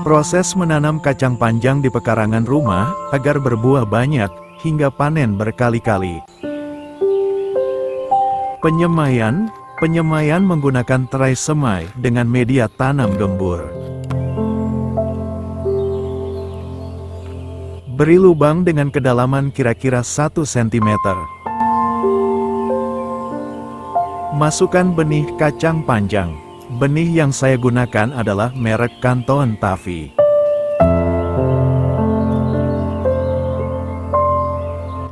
Proses menanam kacang panjang di pekarangan rumah, agar berbuah banyak, hingga panen berkali-kali. Penyemaian menggunakan terai semai, dengan media tanam gembur. Beri lubang dengan kedalaman kira-kira 1 cm. Masukkan benih kacang panjang. Benih yang saya gunakan adalah merek Canton Taffy.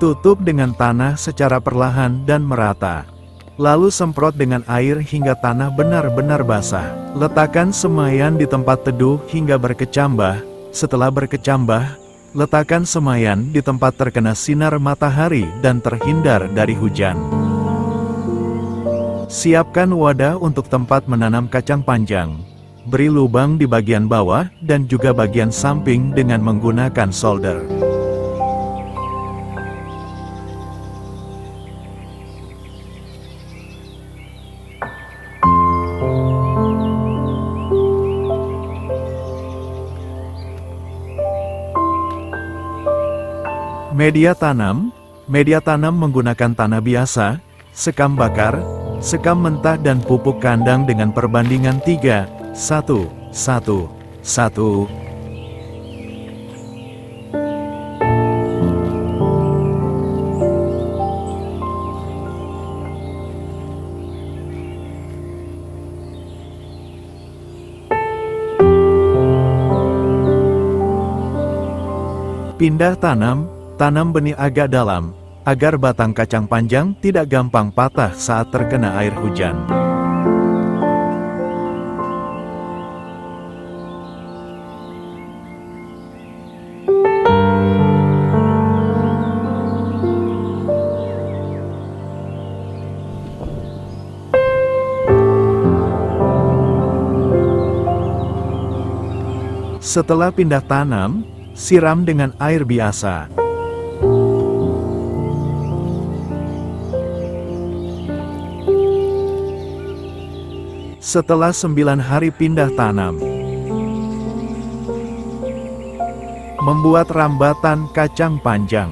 Tutup dengan tanah secara perlahan dan merata. Lalu semprot dengan air hingga tanah benar-benar basah. Letakkan semaian di tempat teduh hingga berkecambah. Setelah berkecambah, letakkan semaian di tempat terkena sinar matahari dan terhindar dari hujan. Siapkan wadah untuk tempat menanam kacang panjang. Beri lubang di bagian bawah dan juga bagian samping dengan menggunakan solder. Media tanam menggunakan tanah biasa, sekam bakar, sekam mentah dan pupuk kandang dengan perbandingan 3:1:1:1. Pindah tanam benih agak dalam, agar batang kacang panjang tidak gampang patah saat terkena air hujan. Setelah pindah tanam, siram dengan air biasa. Setelah 9 hari pindah tanam. Membuat rambatan kacang panjang.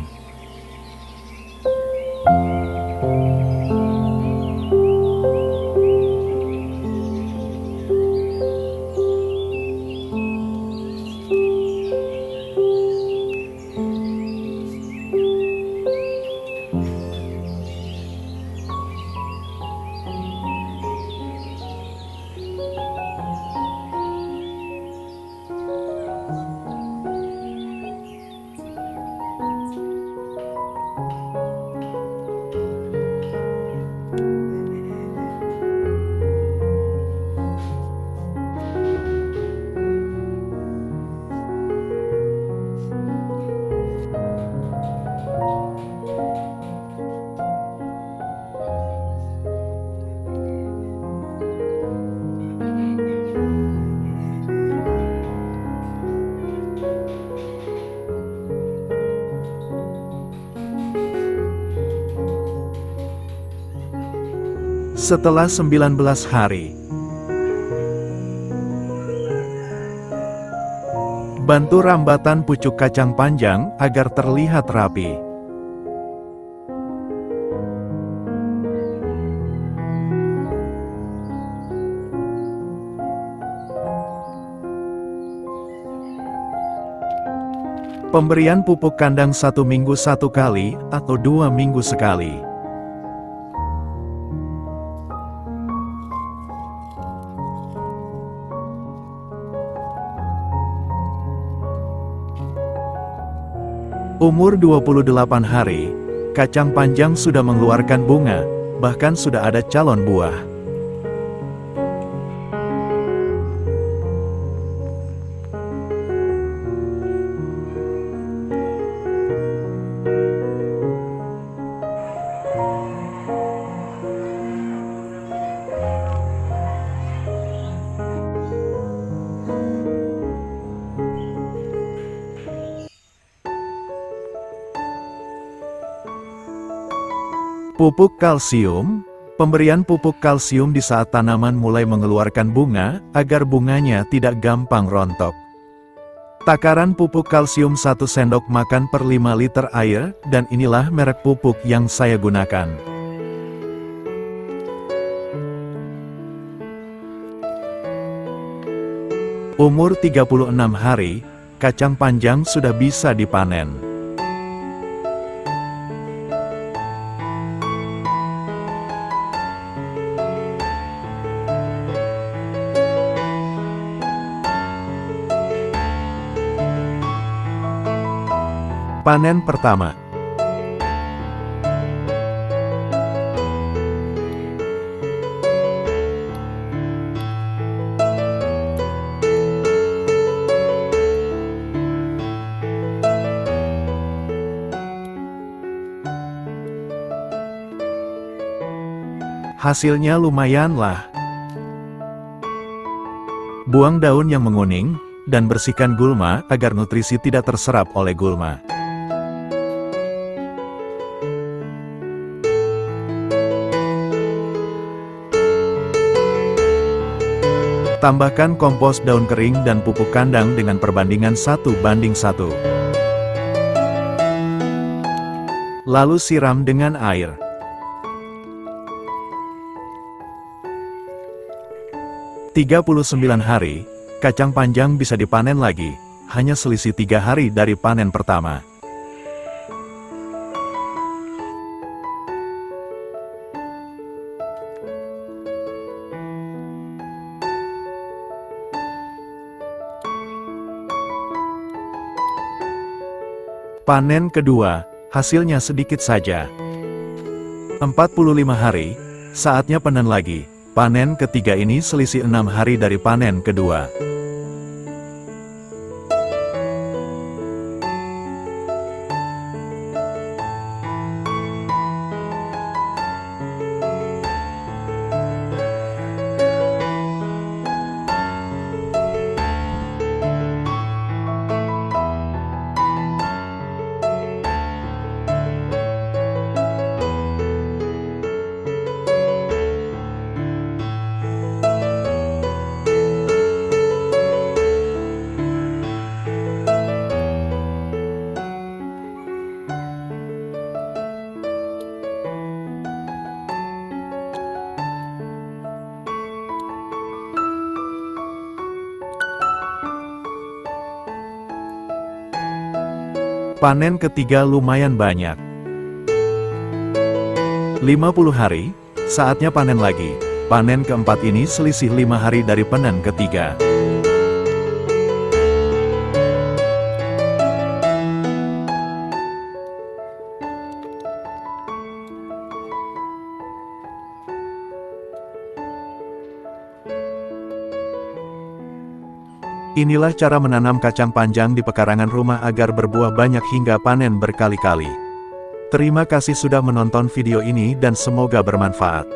Setelah 19 hari, bantu rambatan pucuk kacang panjang agar terlihat rapi. Pemberian pupuk kandang 1 minggu 1 kali atau 2 minggu sekali. Umur 28 hari, kacang panjang sudah mengeluarkan bunga, bahkan sudah ada calon buah. Pupuk kalsium. Pemberian pupuk kalsium di saat tanaman mulai mengeluarkan bunga, agar bunganya tidak gampang rontok. Takaran pupuk kalsium 1 sendok makan per 5 liter air, dan inilah merek pupuk yang saya gunakan. Umur 36 hari, kacang panjang sudah bisa dipanen. Panen pertama. Hasilnya lumayan lah. Buang daun yang menguning, dan bersihkan gulma agar nutrisi tidak terserap oleh gulma. Tambahkan kompos daun kering dan pupuk kandang dengan perbandingan 1:1. Lalu siram dengan air. "39 hari, kacang panjang bisa dipanen lagi, hanya selisih 3 hari dari panen pertama. Panen kedua, hasilnya sedikit saja. 45 hari, saatnya panen lagi. Panen ketiga ini selisih 6 hari dari panen kedua. Panen ketiga lumayan banyak. 50 hari, saatnya panen lagi. Panen keempat ini selisih 5 hari dari panen ketiga. Inilah cara menanam kacang panjang di pekarangan rumah agar berbuah banyak hingga panen berkali-kali. Terima kasih sudah menonton video ini dan semoga bermanfaat.